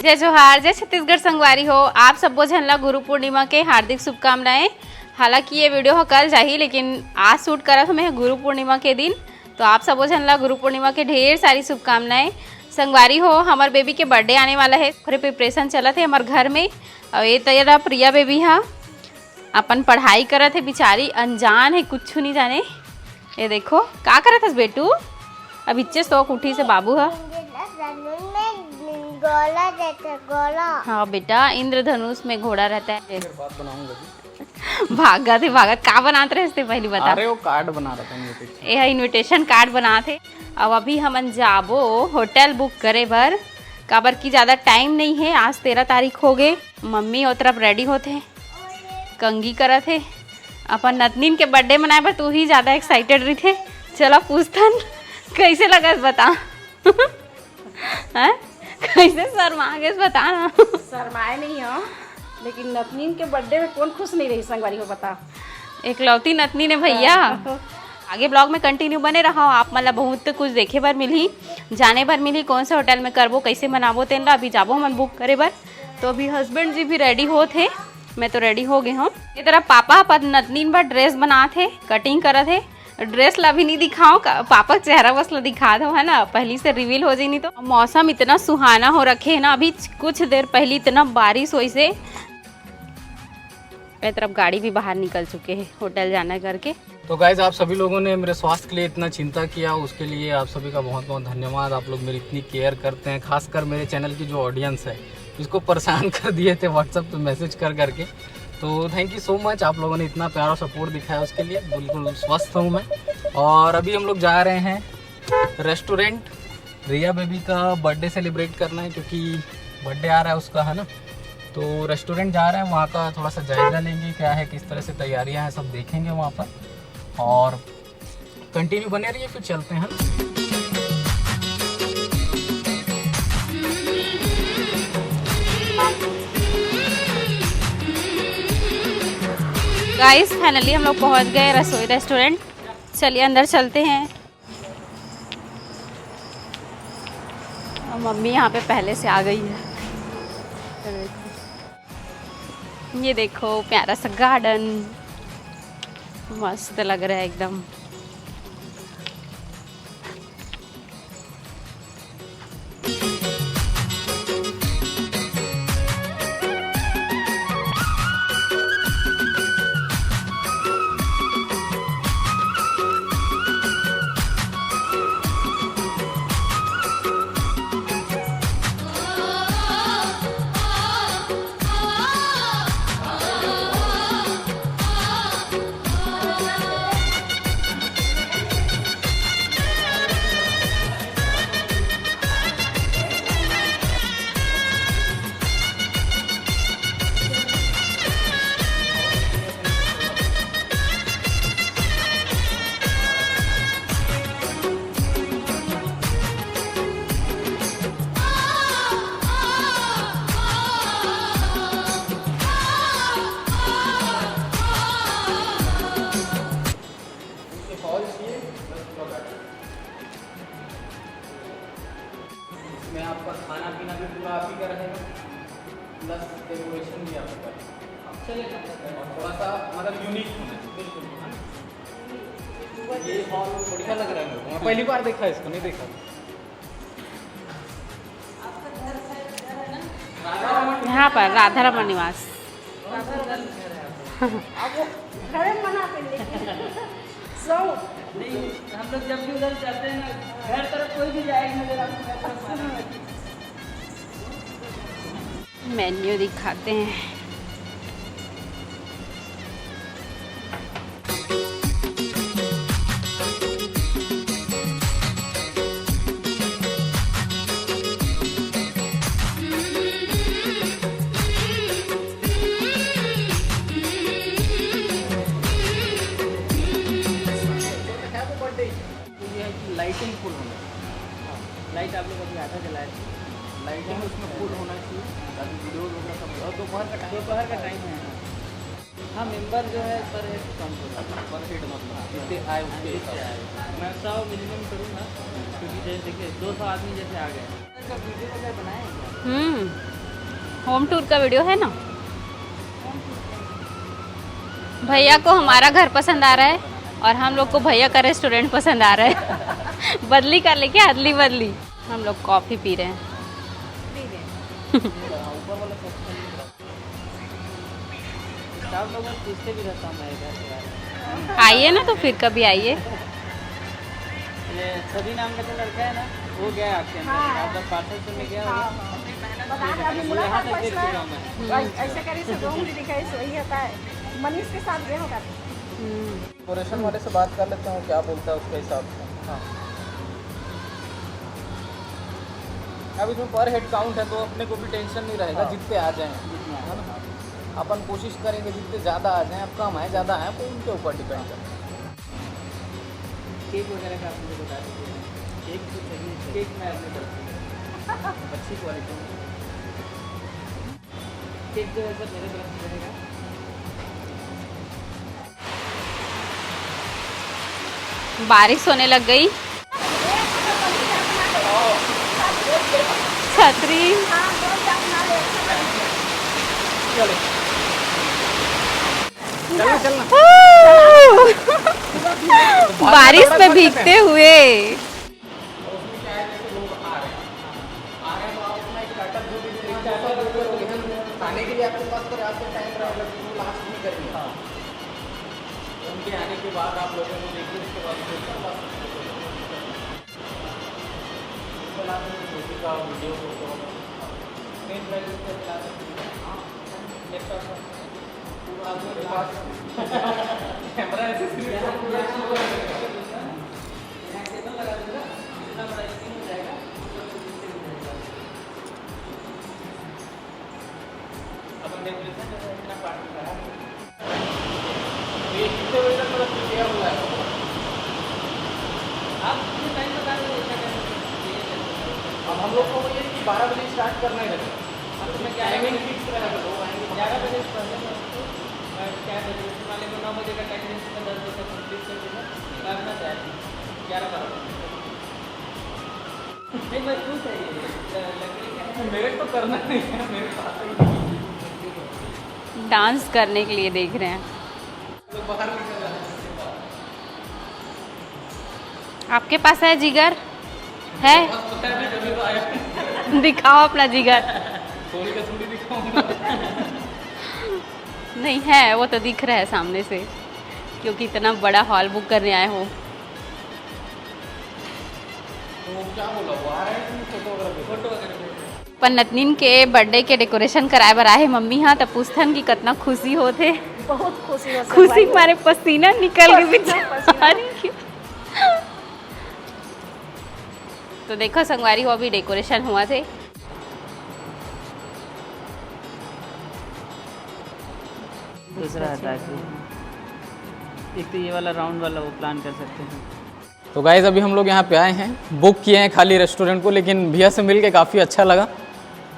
जय जोहार, जय छत्तीसगढ़ संगवारी हो। आप सबो झन ला गुरु पूर्णिमा के हार्दिक शुभकामनाएं। हालांकि ये वीडियो हो कल जाही, लेकिन आज शूट करत हूँ मैं गुरु पूर्णिमा के दिन। तो आप सबो झन ला गुरु पूर्णिमा के ढेर सारी शुभकामनाएं। संगवारी हो, हमार बेबी के बर्थडे आने वाला है, थोड़े प्रिपरेशन चलत है हमार घर में। और ये तेरा प्रिया बेबी है, अपन पढ़ाई करत है, बेचारी अनजान है, कुछ नहीं जाने। ये देखो का करत है बेटू, अब इच्चे सोक उठी से बाबू है। हाँ बेटा, इंद्रधनुष में घोड़ा रहता है। भागत है भागत, का बनाते रहे पहली बता। अरे वो कार्ड बना रहा था, यह इनविटेशन कार्ड बना थे। अब अभी हमन जाबो होटल बुक करे बर, काबर की ज़्यादा टाइम नहीं है। आज 13 तारीख हो गए। मम्मी और तरफ रेडी होते, कंगी करत है। अपन नतनीन के बर्थडे मनाए पर तू ही ज़्यादा एक्साइटेड रही थे। चलो पूछतन कैसे लगा बता। है कैसे शर्मा गए बता ना। शर्माए नहीं हो, लेकिन नतनीन के बर्थडे में कौन खुश नहीं रही संगवारी हो बता। एकलौती नतनी ने भैया। आगे ब्लॉग में कंटिन्यू बने रहो। आप मतलब बहुत कुछ देखे बर मिली, जाने बर मिली, कौन से होटल में करबो, कैसे मनाबो तेन ला। अभी जाबो हम बुक करे बर। तो अभी हस्बैंड जी भी रेडी हो थे, मैं तो रेडी हो गई हूँ। ये तरह पापा पर नतनीन बर ड्रेस बना थे, कटिंग करा थे। ड्रेस ला भी नहीं दिखाओ, पापा चेहरा बस ला दिखा दो, है ना, पहली से रिवील हो जाए। नहीं तो मौसम इतना सुहाना हो रखे है ना। अभी कुछ देर पहले इतना बारिश हुई से मेरी तरफ गाड़ी भी बाहर निकल चुके हैं होटल जाना करके। तो गाइज, आप सभी लोगों ने मेरे स्वास्थ्य के लिए इतना चिंता किया, उसके लिए आप सभी का बहुत बहुत धन्यवाद। आप लोग मेरी इतनी केयर करते हैं, खासकर मेरे चैनल की जो ऑडियंस है, इसको परेशान कर दिए थे व्हाट्सएप पे मैसेज कर करके। तो थैंक यू सो मच, आप लोगों ने इतना प्यारा सपोर्ट दिखाया, उसके लिए बिल्कुल स्वस्थ हूँ मैं। और अभी हम लोग जा रहे हैं रेस्टोरेंट। रिया बेबी का बर्थडे सेलिब्रेट करना है, क्योंकि बर्थडे आ रहा है उसका, है ना। तो रेस्टोरेंट जा रहे हैं, वहाँ का थोड़ा सा जायज़ा लेंगे, क्या है, किस तरह से तैयारियाँ हैं, सब देखेंगे वहाँ पर। और कंटिन्यू बने रहिए, फिर चलते हैं। गाइस फाइनली हम लोग पहुँच गए रसोई रेस्टोरेंट। चलिए अंदर चलते हैं। और मम्मी यहाँ पे पहले से आ गई है। ये देखो प्यारा सा गार्डन, मस्त लग रहा है एकदम। इसमें आपका खाना पीना भी पूरा आप ही का रहेगा, प्लस डेकोरेशन भी आपका। और थोड़ा सा मतलब यूनिक होना चाहिए, बिल्कुल। ये हॉल बढ़िया लग रहा है मेरे को, मैं पहली बार देखा, इसको नहीं देखा। यहाँ पर राधा रमन निवास। नहीं, हम लोग जब भी उधर जाते हैं ना, घर तरफ कोई भी जाएगा नजर। मेन्यू दिखाते हैं। लाइटिंग फुल होना, लाइट आप लोग अभी आधा जलाए, लाइटिंग उसमें फुल होना चाहिए, ताकि वीडियो वगैरह सब। और दोपहर का टाइम है। हाँ, मेंबर जो है पर हेड काउंट होगा, पर हेड मतलब जितने आए उसके हिसाब से। मैं 100 मिनिमम करूँगा, क्योंकि जैसे देखिए 200 आदमी जैसे आ गए। वीडियो वगैरह बनाए हैं क्या? होम टूर का वीडियो है ना। भैया को हमारा घर पसंद आ रहा है और हम लोग को भैया का रेस्टोरेंट पसंद आ रहा है। बदली कर ले क्या, अदली बदली। हम लोग कॉफ़ी पी रहे हैं। पूछते भी रहता हूँ मैं इधर। आइए ना तो फिर कभी आइए। ये सभी नाम का जो लड़का है ना, वो गया आपके अंदर, आप जब पार्सल सुनने गया होगा। अभी मुलाकात हुआ इसमें ऐसे करे से रूम भी दिखाई वही होता है। मनीष के साथ गया होगा। डेकोरेशन वाले से बात कर लेता हूँ, क्या बोलता है उसके हिसाब से। हाँ, अब इसमें पर हेड काउंट है तो अपने को भी टेंशन नहीं रहेगा, जितने आ जाएं, है ना। अपन कोशिश करेंगे जितने ज़्यादा आ जाएं, अब कम आए ज़्यादा आए वो उनके ऊपर डिपेंड करता है। केक वगैरह का आप मुझे बता दीजिए। केक तो चाहिए, केक मैं अपने तरफ से अच्छी क्वालिटी में केक जो है सर मेरे तरफ से रहेगा। बारिश होने लग गई। छतरी बारिश में भीगते हुए। खाने के लिए आपके पास तो रात का टाइम रहेगा, तो लास्ट में करिए। उनके आने के बाद आप लोगों को देखिए, उसके बाद वीडियो कैमरा ये कितने बजे तक मतलब किया हुआ है? आप मुझे टाइम बता दीजिए। अब हम लोग को ये 12 बजे स्टार्ट करना है। मैं टाइमिंग फिक्स रहेगा, लोग आएंगे 11 बजे से पहले मैं क्या डेकोरेशन वाले को 9 बजे का टाइम देते हैं, 10 बजे तक कंप्लीट कर दूँगा। मैं अपना तैयार 11-12 नहीं, मैं क्यों चाहिए लकड़ी का मेरे को करना नहीं है, मेरे पास ही नहीं। डांस करने के लिए देख रहे हैं। तो बाहर निकल रहा है। आपके पास है जिगर? है? दिखाओ अपना जिगर। थोड़ी का थोड़ी दिखाऊंगा। नहीं है, वो तो दिख रहा है सामने से, क्योंकि इतना बड़ा हॉल बुक करने आए हो। तो क्या बोला वो आ रहा है कि फोटो वगैरह पर नतनीन के बर्थडे के डेकोरेशन कराए बर आए मम्मी हाँ, तब पूछथन कि कितना खुशी होते। बहुत खुशी हो खुशी मारे पसीना निकल गई बेचारी। तो देखो संगवारी हो, अभी डेकोरेशन हुआ थे। दूसरा हटा के एक तो ये वाला राउंड वाला वो प्लान कर सकते हैं। तो गाइस अभी हम लोग यहाँ पे आए हैं, बुक किए हैं खाली रेस्टोरेंट को, लेकिन भैया से मिल के काफ़ी अच्छा लगा।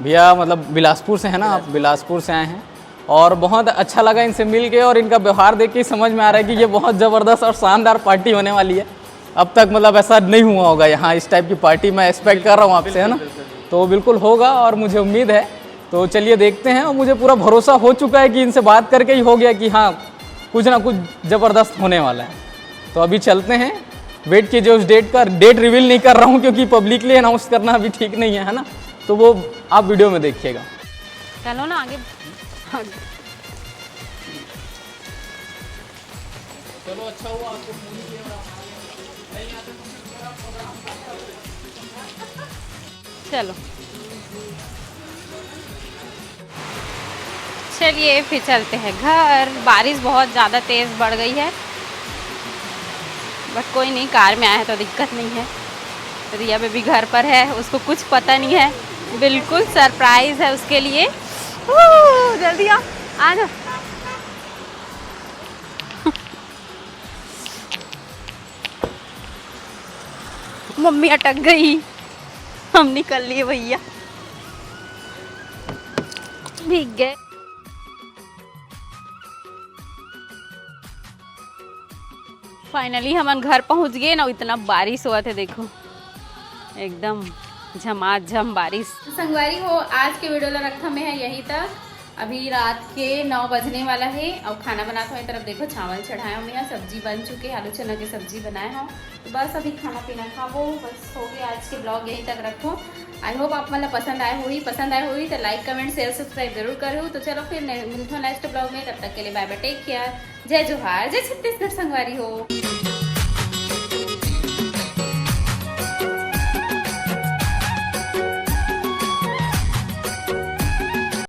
भैया मतलब बिलासपुर से है ना, आप बिलासपुर से आए हैं और बहुत अच्छा लगा इनसे मिल के, और इनका व्यवहार देख के समझ में आ रहा है कि ये बहुत ज़बरदस्त और शानदार पार्टी होने वाली है। अब तक मतलब ऐसा नहीं हुआ होगा यहाँ, इस टाइप की पार्टी मैं एक्सपेक्ट कर रहा हूँ आपसे, है ना। तो बिल्कुल होगा और मुझे उम्मीद है। तो चलिए देखते हैं, और मुझे पूरा भरोसा हो चुका है कि इनसे बात करके ही हो गया कि हाँ कुछ ना कुछ ज़बरदस्त होने वाला है। तो अभी चलते हैं, वेट कीजिए उस डेट का। डेट रिवील नहीं कर रहा हूँ क्योंकि पब्लिकली अनाउंस करना अभी ठीक नहीं है ना, तो वो आप वीडियो में देखिएगा। चलो ना आगे। चलो अच्छा हुआ आपको चलो चलिए फिर चलते हैं घर। बारिश बहुत ज़्यादा तेज़ बढ़ गई है, बट कोई नहीं, कार में आए हैं तो दिक्कत नहीं है। रिया बेबी घर पर है, उसको कुछ पता नहीं है, बिल्कुल सरप्राइज है उसके लिए। जल्दी आ जाओ। मम्मी अटक गई, हम निकल लिए भैया, भीग गए। फाइनली हम घर पहुंच गए ना, इतना बारिश हुआ थे देखो, एकदम झमाझम बारिश। संगवारी हो, आज के वीडियो ला रखा मैं है यहीं तक। अभी रात के 9 बजने वाला है और खाना बनाता हूँ। तरफ देखो चावल चढ़ाया हूँ मैं, सब्जी बन चुके, आलू चना की सब्जी बनाया हूँ। तो बस अभी खाना पीना खाओ, बस हो गया। आज के ब्लॉग यहीं तक रखो। आई होप आप मतलब पसंद आए हुई तो लाइक कमेंट शेयर सब्सक्राइब जरूर करो। तो चलो फिर मिलते हो नेक्स्ट ब्लॉग में, तब तक के लिए बाय बाय, टेक केयर, जय जोहार, जय छत्तीसगढ़ संगवारी हो।